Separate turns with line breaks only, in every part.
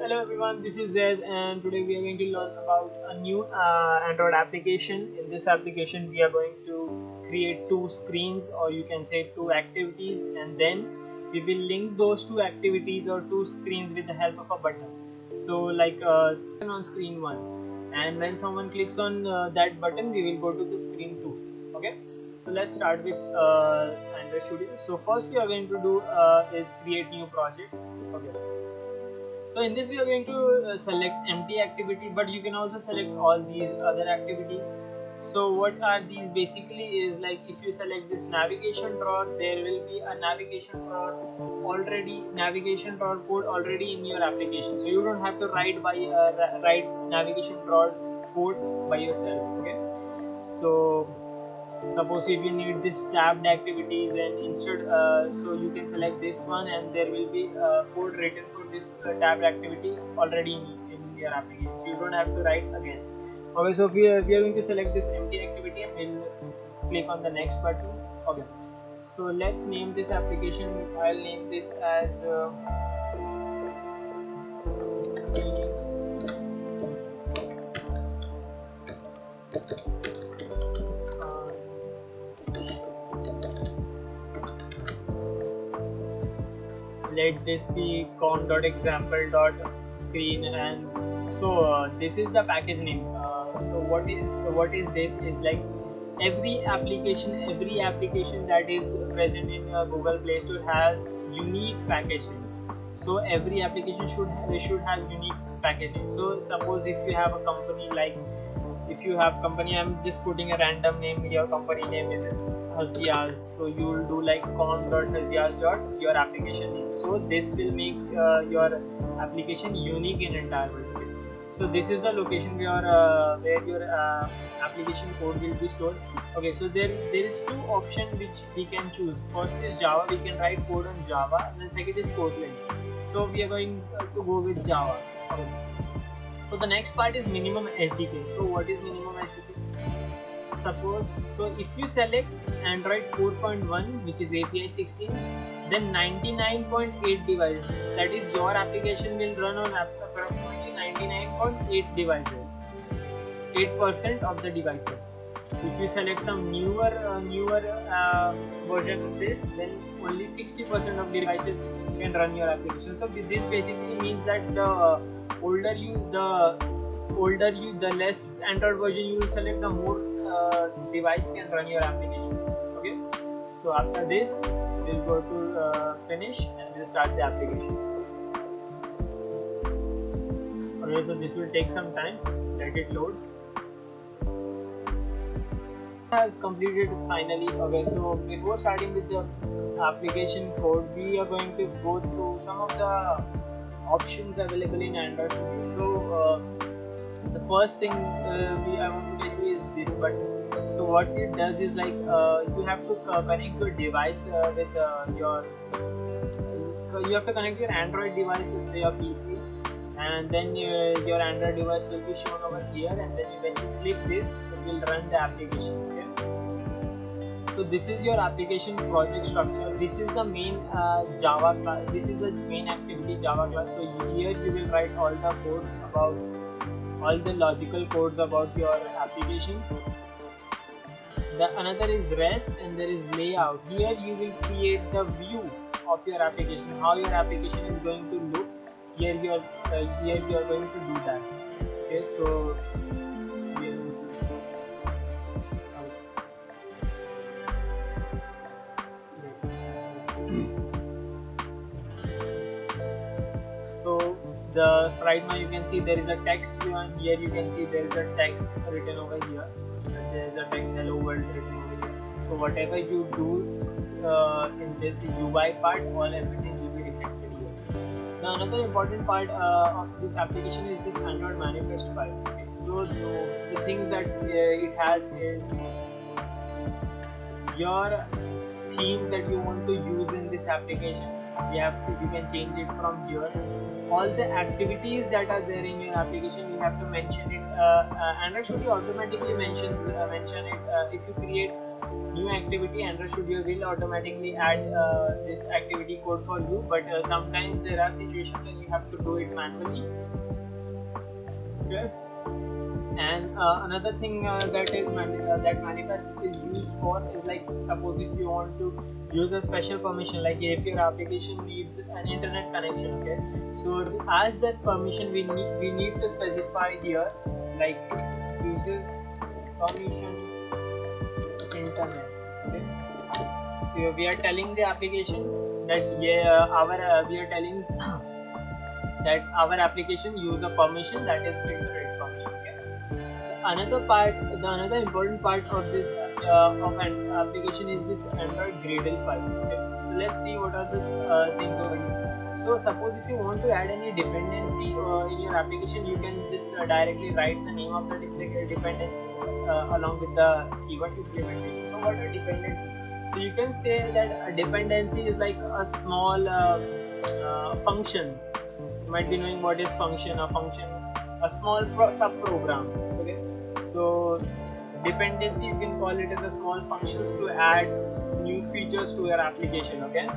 Hello everyone, this is Zed and today we are going to learn about a new Android application. In this application we are going to create two screens, or you can say two activities, and then we will link those two activities or two screens with the help of a button. So like on screen 1, and when someone clicks on that button we will go to the screen 2. Okay, so let's start with Android Studio. So first we are going to do is create new project. Okay, so in this we are going to select empty activity, but you can also select all these other activities. So what are these basically is like, if you select this navigation drawer, there will be a navigation drawer code already in your application, so you don't have to write navigation drawer code by yourself. Okay, so suppose if you need this tabbed activities, and instead so you can select this one and there will be code written for this tabbed activity already in your application, so you don't have to write again. Okay, so we are going to select this empty activity and we'll click on the next button. Okay, so let's name this application. I'll name this as let this be com.example.screen, and so this is the package name. So what is this is like, every application that is present in Google Play Store has unique package name. So every application should have unique package name. So suppose if you have a company, like if you have company, I'm just putting a random name. Your company name is Haziaz, so you will do like com.haziaz. Your application name. So this will make your application unique in entire world. So this is the location where your application code will be stored. Okay, so there is two options which we can choose. First is Java, we can write code on Java, and then second is Kotlin. So we are going to go with Java. Okay. So the next part is minimum SDK. So what is minimum SDK? Suppose, so if you select Android 4.1, which is API 16, then 99.8 devices, that is your application will run on approximately 99.8 devices, 8% of the devices. If you select some newer version of this, then only 60% of devices can run your application. So this basically means that the less Android version you will select, the more device can run your application. Okay, so after this we'll go to finish and we'll start the application. Okay, so this will take some time, let it load. Has completed finally. Okay, so before starting with the application code, we are going to go through some of the options available in Android Studio. So the first thing I want to tell you is this button. So what it does is like, you have to connect your device with you have to connect your Android device with your PC, and then your Android device will be shown over here, and then when you click this, it will run the application. Okay, so this is your application project structure. This is the main Java class. This is the main activity Java class. So here you will write all the codes about all the logical codes about your application. Another is REST, and there is layout. Here you will create the view of your application, how your application is going to look. Here you are going to do that. Okay, so right now you can see there is a text view, and here you can see there is a text written over here, and there is a text hello world written over here. So whatever you do in this UI part, everything will be reflected here. Now another important part of this application is this Android manifest file. Okay, so the things that it has is your theme that you want to use in this application. You can change it from here. All the activities that are there in your application, you have to mention it. Android Studio automatically mention it. If you create new activity, Android Studio will automatically add this activity code for you, but sometimes there are situations when you have to do it manually. Okay. And another thing that manifest is used for is like, suppose if you want to use a special permission, like if your application needs an internet connection, okay, so to ask that permission we need to specify here like uses permission internet. Okay, so we are telling the application that we are telling that our application use a permission that is internet permission. Another important part of this of an application is this Android Gradle file. Okay. So let's see what are the things over here. So suppose if you want to add any dependency in your application, you can just directly write the name of the dependency along with the keyword implementation. So what are dependencies? So you can say that a dependency is like a small function. You might be knowing what is function. A small sub-program. Okay. So dependency, you can call it as a small functions to add new features to your application. Okay.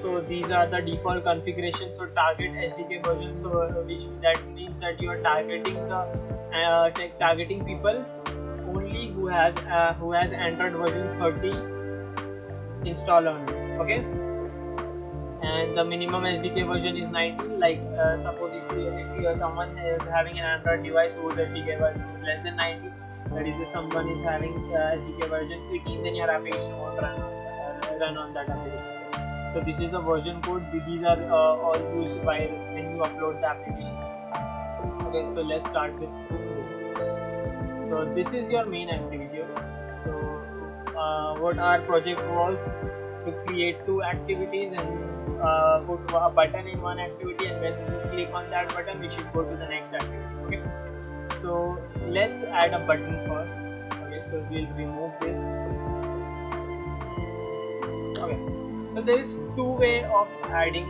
So these are the default configurations. So target SDK version. So that means that you are targeting people only who has Android version 30 installed on it. Okay. And the minimum SDK version is 19. Like suppose if someone is having an Android device whose SDK version is less than 90, that is if someone is having SDK version 18, then your application won't run on that application. So this is the version code. These are all used by when you upload the application. Okay, so let's start with this. So this is your main activity. So what our project was to create two activities and put a button in one activity, and when you click on that button we should go to the next activity. Okay, so let's add a button first. Okay, so we'll remove this. Okay, so there is two ways of adding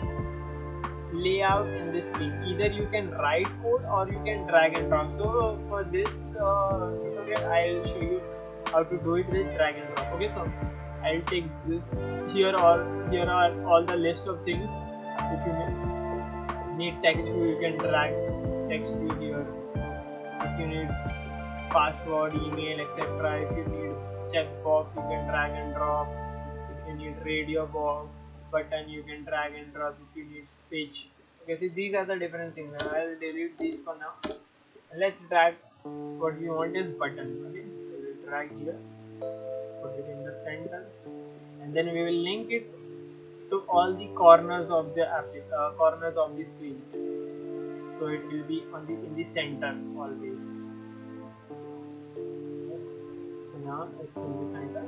layout in this screen. Either you can write code or you can drag and drop. So for this tutorial I'll show you how to do it with drag and drop. Okay, so I'll take this. Here are all the list of things. If you need text view, you can drag text view here. If you need password, email, etc. If you need checkbox, you can drag and drop. If you need radio button, you can drag and drop. If you need speech. Okay, so these are the different things. I'll delete these for now. Let's drag. What we want is button. Okay, so we'll drag here. Put it in the center, and then we will link it to all the corners of the screen. So it will be in the center always. So now it's in the center.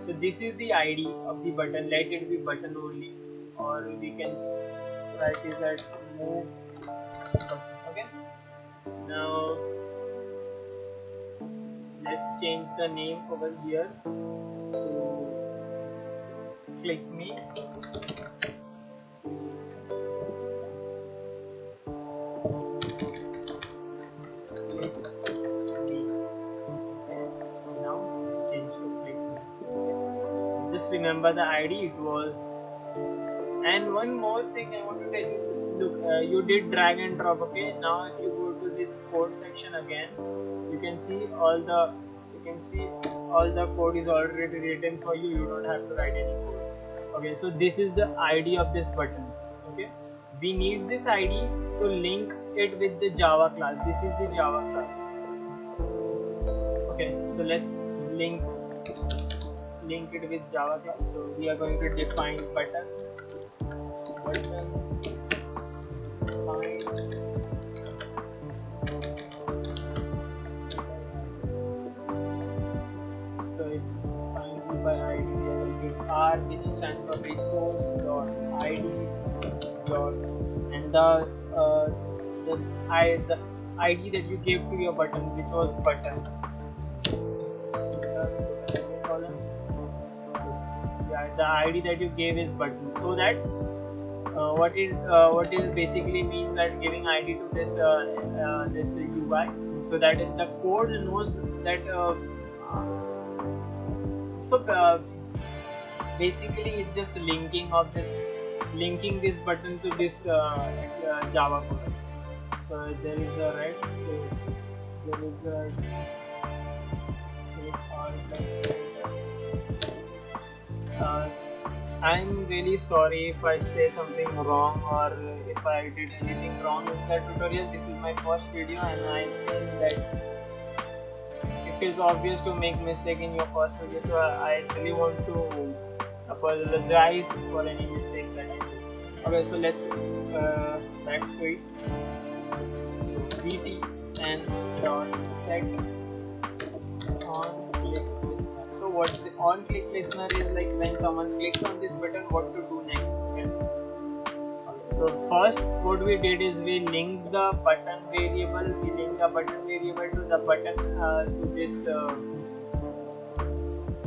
So this is the ID of the button. Let it be button only, or we can write it as move button. Okay. Now let's change the name over here to click me. Now let's change to click me. Just remember the ID it was. And one more thing I want to tell you is, look, you did drag and drop. Okay, now if you go to this code section again, you can see all the code is already written for you. You don't have to write any code. Okay, so this is the ID of this button. Okay, we need this ID to link it with the Java class. This is the Java class. Okay, so let's link it with Java class. So we are going to define button define so it's defined by ID. We will give R, which stands for resource dot ID dot, and the ID that you gave to your button, which was button. Yeah, the ID that you gave is button. So that what is basically means that giving ID to this UI, so that the code knows that So basically it's just linking this button to this Java code. So there is a red, so there is a I'm really sorry if I say something wrong or if I did anything wrong in the tutorial. This is my first video and I think that it is obvious to make mistake in your first video, so I really want to apologize for any mistake that I did. Okay, so let's back to it. So btn dot set on click listener. So what the on click listener is like when someone clicks on this button, what to do next. Okay. So first what we did is we linked the button variable. We linked the button variable to the button to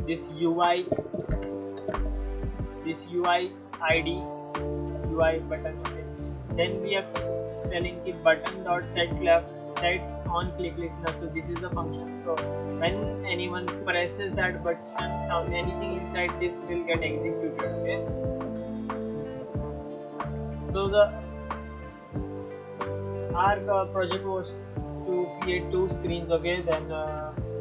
this UI ID UI button. Okay. Then we are telling the button dot set on click listener. So this is the function. So when anyone presses that button, anything inside this will get executed. Okay. So our project was to create two screens. Okay. Then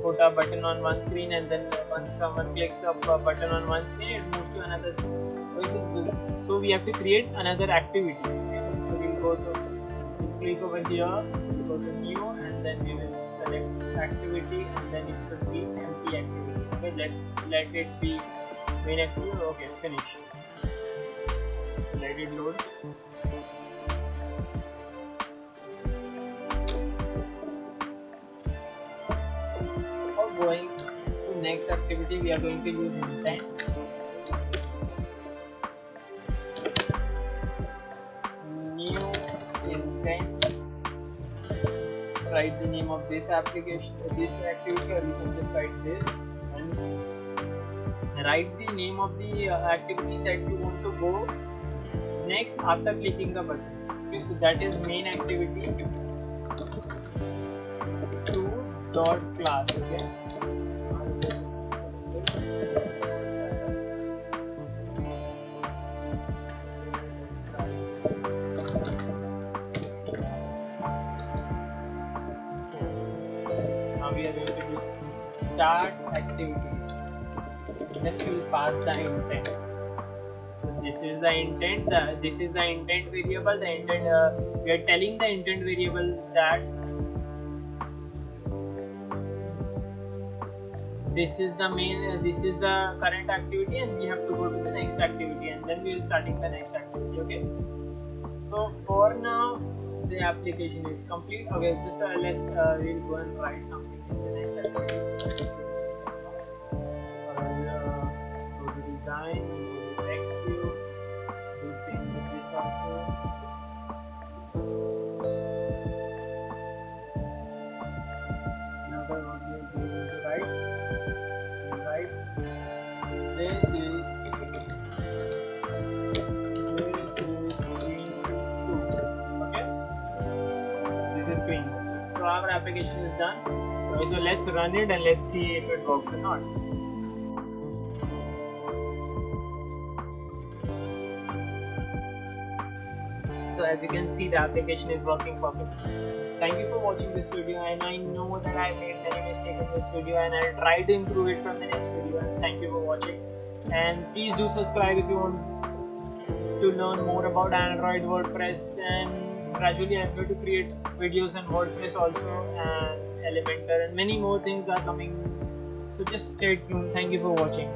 put a button on one screen, and then once someone clicks the button on one screen, it moves to another screen. So we have to create another activity. Okay. So we'll click over here, we'll go to new, and then we will select activity, and then it should be empty activity. Okay, let's let it be main activity. Okay, finish. So let it load. For going to next activity, we are going to use intent. Write the name of this application, this activity, or you can just write this and write the name of the activity that you want to go next after clicking the button. Okay, so that is main activity to.class. Okay. We are going to do start activity. Then we will pass the intent. So this is the intent. This is the intent variable. The intent we are telling the intent variable that this is the main. This is the current activity, and we have to go to the next activity, and then we will starting the next activity. Okay. So for now, the application is complete. Okay, just let's we'll go and write something in the next activity. Go to design, go to text view, do same with this also. Another one we are going to write. This is screen. So our application is done. Okay, so let's run it and let's see if it works or not. So as you can see, the application is working perfectly. Thank you for watching this video, and I know that I made many mistakes in this video, and I'll try to improve it from the next video. And thank you for watching, and please do subscribe if you want to learn more about Android, WordPress, and gradually I'm going to create videos on WordPress also, and Elementor, and many more things are coming. So just stay tuned. Thank you for watching.